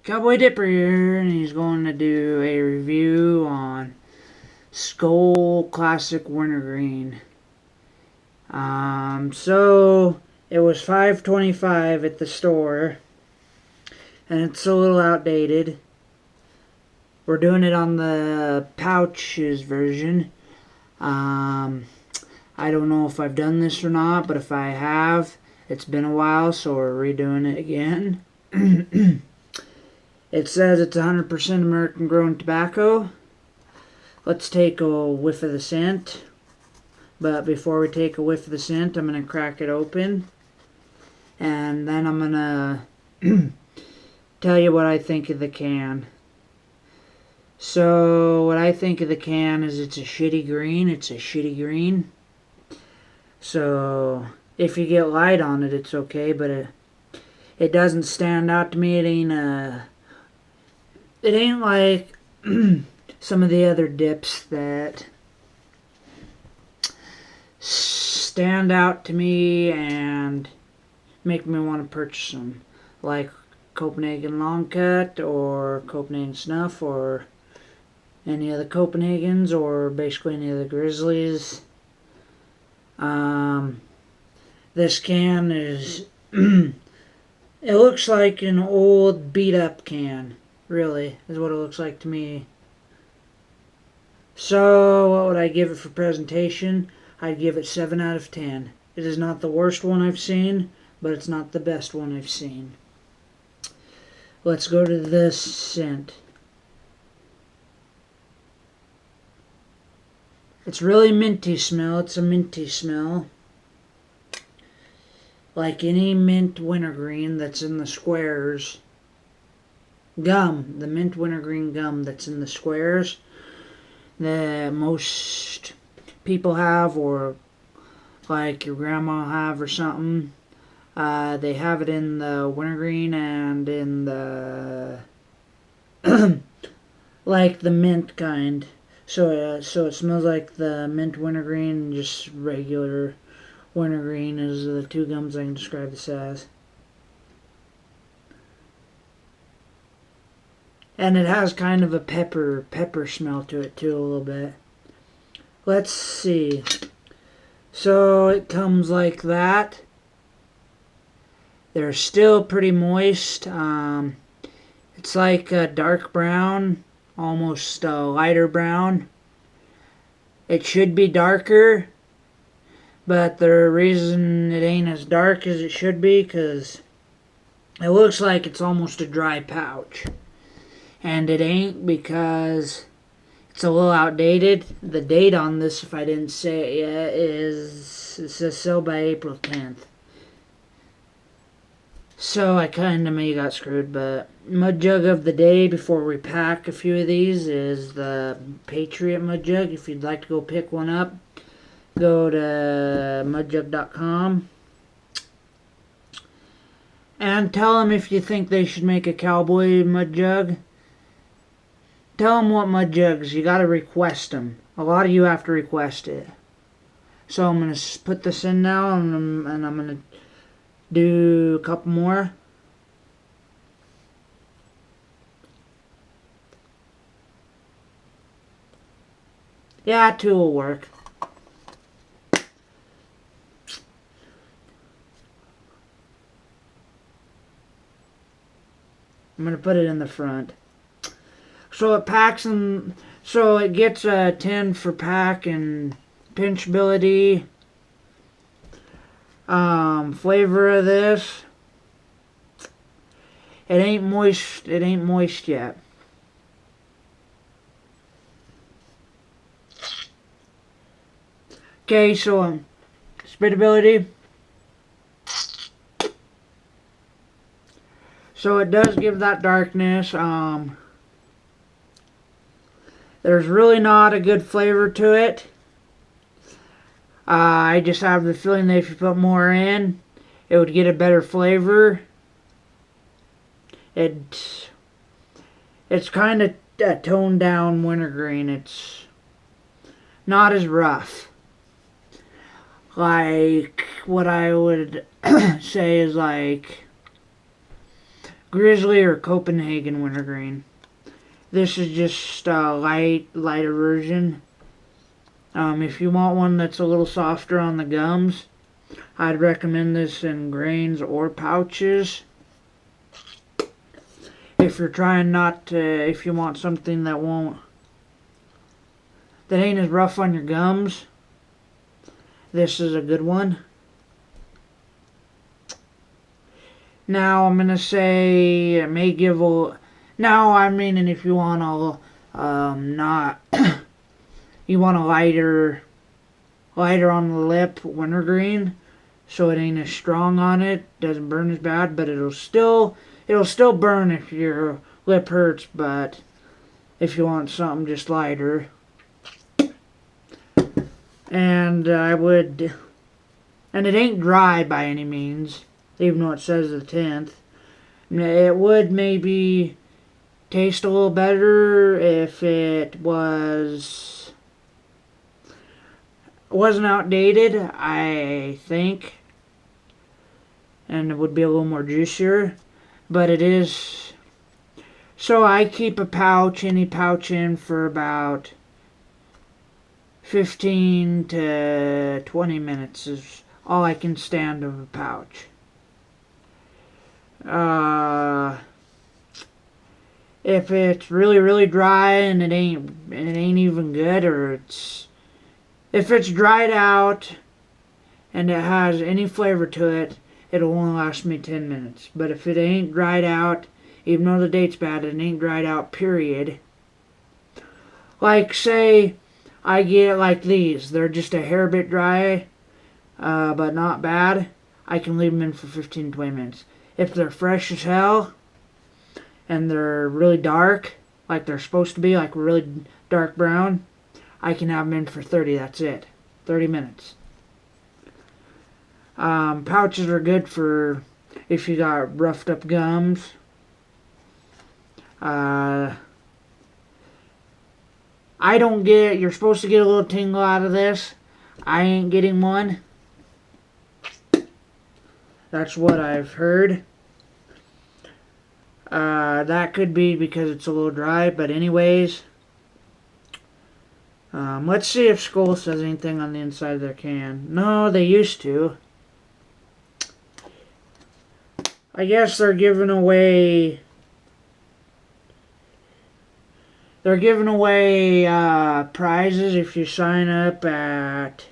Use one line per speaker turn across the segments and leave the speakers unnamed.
Cowboy Dipper here, and he's going to do a review on Skoal Classic Wintergreen. So it was $5.25 at the store, and it's a little outdated. We're doing it on the pouches version. I don't know if I've done this or not, but if I have, it's been a while, so we're redoing it again. It says it's 100% American grown tobacco. Let's take a whiff of the scent. But before we take a whiff of the scent, I'm going to crack it open. And then I'm going to tell you what I think of the can. So what I think of the can is it's a shitty green. It's a shitty green. So if you get light on it, it's okay. But it doesn't stand out to me. It ain't like some of the other dips that stand out to me and make me want to purchase them, like Copenhagen Long Cut or Copenhagen Snuff or any of the Copenhagens or basically any of the Grizzlies. This can is it looks like an old beat up can. Really, is what it looks like to me. So, what would I give it for presentation? I'd give it 7 out of 10. It is not the worst one I've seen, but it's not the best one I've seen. Let's go to this scent. It's really minty smell. It's a minty smell. Like any mint wintergreen that's in the squares. Gum, the mint wintergreen gum that's in the squares that most people have, or like your grandma have or something. They have it in the wintergreen and in the like the mint kind. So it smells like the mint wintergreen and just regular wintergreen is the two gums I can describe this as. And it has kind of a pepper smell to it too, a little bit. Let's see. So it comes like that. They're still pretty moist. It's like a dark brown, almost a lighter brown. It should be darker, but the reason it ain't as dark as it should be, because it looks like it's almost a dry pouch. And it ain't, because it's a little outdated. The date on this, if I didn't say it yet, is, it says sell by April 10th. So I kind of maybe got screwed, but mud jug of the day before we pack a few of these is the Patriot mud jug. If you'd like to go pick one up, go to mudjug.com. And tell them if you think they should make a cowboy mud jug. Tell them what mud jugs. You gotta request them. A lot of you have to request it. So I'm gonna put this in now, and I'm gonna do a couple more. Yeah, 2 will work. I'm gonna put it in the front. So it packs, and so it gets a 10 for pack and pinchability. Flavor of this. It ain't moist. It ain't moist yet. Okay, so spitability. So it does give that darkness. There's really not a good flavor to it. I just have the feeling that if you put more in, it would get a better flavor. It's kind of a toned down wintergreen. It's not as rough. Like what I would say is like Grizzly or Copenhagen wintergreen. This is just a lighter version. If you want one that's a little softer on the gums, I'd recommend this in grains or pouches. If you're trying not to, if you want something that ain't as rough on your gums, this is a good one. Now I'm gonna say it may give a. Now I mean, and if you want a not, you want a lighter on the lip wintergreen, so it ain't as strong on it, doesn't burn as bad, but it'll still burn if your lip hurts. But if you want something just lighter, and and it ain't dry by any means, even though it says the 10th. It would maybe taste a little better if it wasn't outdated, I think, and it would be a little more juicier, but it is. So I keep any pouch in for about 15 to 20 minutes is all I can stand of a pouch. If it's really, really dry and it ain't even good, or if it's dried out and it has any flavor to it, it'll only last me 10 minutes. But if it ain't dried out, even though the date's bad, it ain't dried out, period. Like, say, I get like these. They're just a hair bit dry, but not bad. I can leave them in for 15 to 20 minutes. If they're fresh as hell, and they're really dark, like they're supposed to be, like really dark brown, I can have them in for 30, that's it. 30 minutes. Pouches are good if you got roughed up gums. You're supposed to get a little tingle out of this. I ain't getting one. That's what I've heard. That could be because it's a little dry, but anyways. Let's see if Skoal says anything on the inside of their can. No, they used to. I guess they're giving away prizes if you sign up at,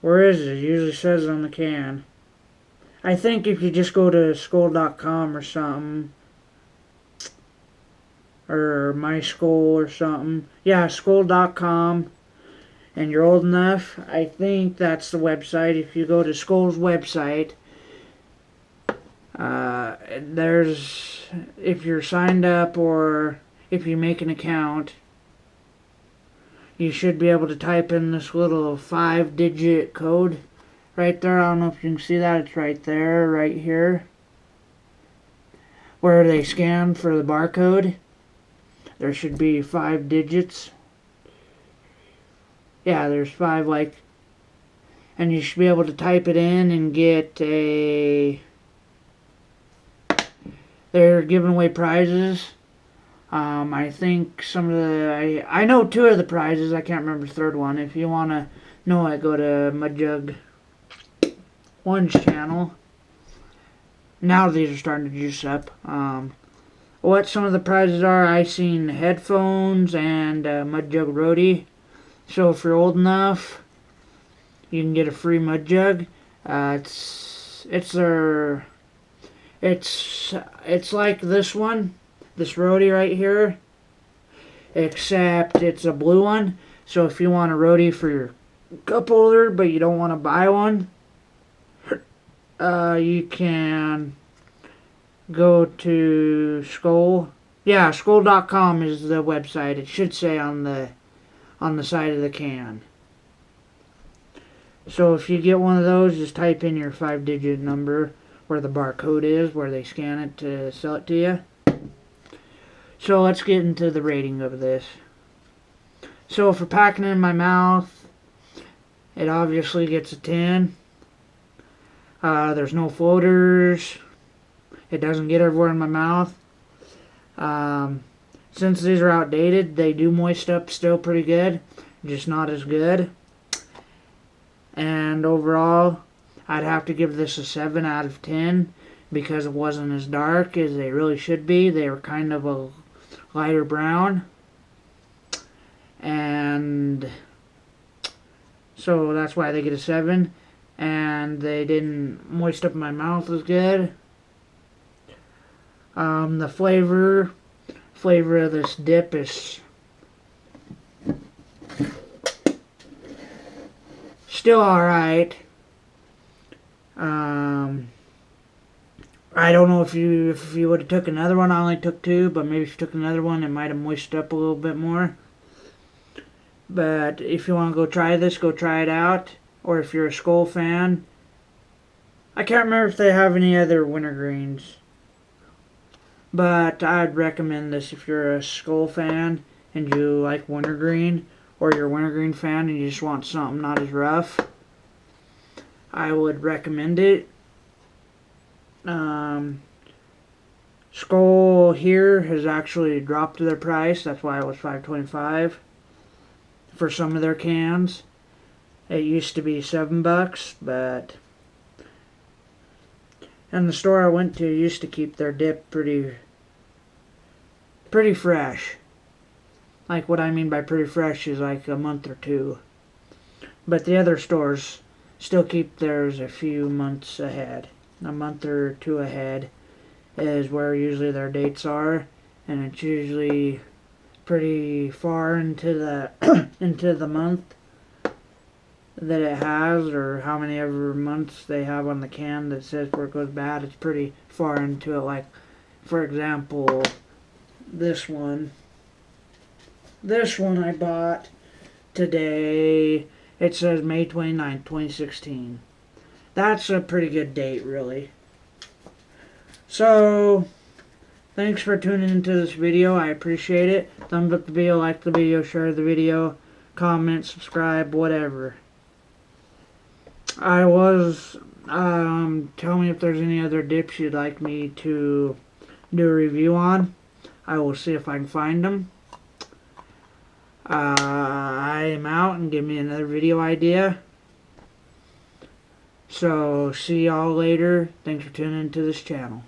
where is it? It usually says it on the can. I think if you just go to skoal.com or something, or my skoal or something. Yeah, skoal.com, and you're old enough, I think that's the website. If you go to Skoal's website, if you're signed up or if you make an account, you should be able to type in this little 5-digit code right there. I don't know if you can see that. It's right there, right here, where they scan for the barcode. There should be 5 digits. Yeah, there's 5, and you should be able to type it in and get a. They're giving away prizes. I think some of I know 2 of the prizes. I can't remember the third one. If you want to know it, go to Mudjug One's channel. Now these are starting to juice up. What some of the prizes are, I seen headphones and Mudjug Roadie. So if you're old enough, you can get a free Mudjug. It's like this one, this Roadie right here, except it's a blue one. So if you want a Roadie for your cup holder, but you don't want to buy one, you can go to Skoal. Yeah, skoal.com is the website. It should say on the side of the can. So if you get one of those, just type in your 5-digit number where the barcode is, where they scan it to sell it to you. So let's get into the rating of this. So for packing it in my mouth, it obviously gets a 10. There's no floaters. It doesn't get everywhere in my mouth. Since these are outdated, they do moist up still pretty good, just not as good. And overall, I'd have to give this a 7 out of 10 because it wasn't as dark as they really should be. They were kind of a lighter brown. And so that's why they get a 7. And they didn't moist up my mouth as good. The flavor of this dip is still alright. I don't know if you would have took another one. I only took 2, but maybe if you took another one, it might have moistened up a little bit more. But if you want to go try this, go try it out. Or if you're a Skoal fan, I can't remember if they have any other wintergreens. But I'd recommend this if you're a Skoal fan and you like wintergreen, or you're a wintergreen fan and you just want something not as rough. I would recommend it. Skoal here has actually dropped their price. That's why it was $5.25 for some of their cans. It used to be $7, but and the store I went to used to keep their dip pretty fresh. Like, what I mean by pretty fresh is like a month or 2. But the other stores still keep theirs a few months ahead. A month or 2 ahead is where usually their dates are, and it's usually pretty far into the into the month that it has, or how many ever months they have on the can that says where it goes bad. It's pretty far into it. Like, for example, this one I bought today. It says May 29th, 2016. That's a pretty good date, really. So, thanks for tuning into this video. I appreciate it. Thumbs up the video, like the video, share the video, comment, subscribe, whatever. Tell me if there's any other dips you'd like me to do a review on. I will see if I can find them. I am out, and give me another video idea. So, see y'all later. Thanks for tuning into this channel.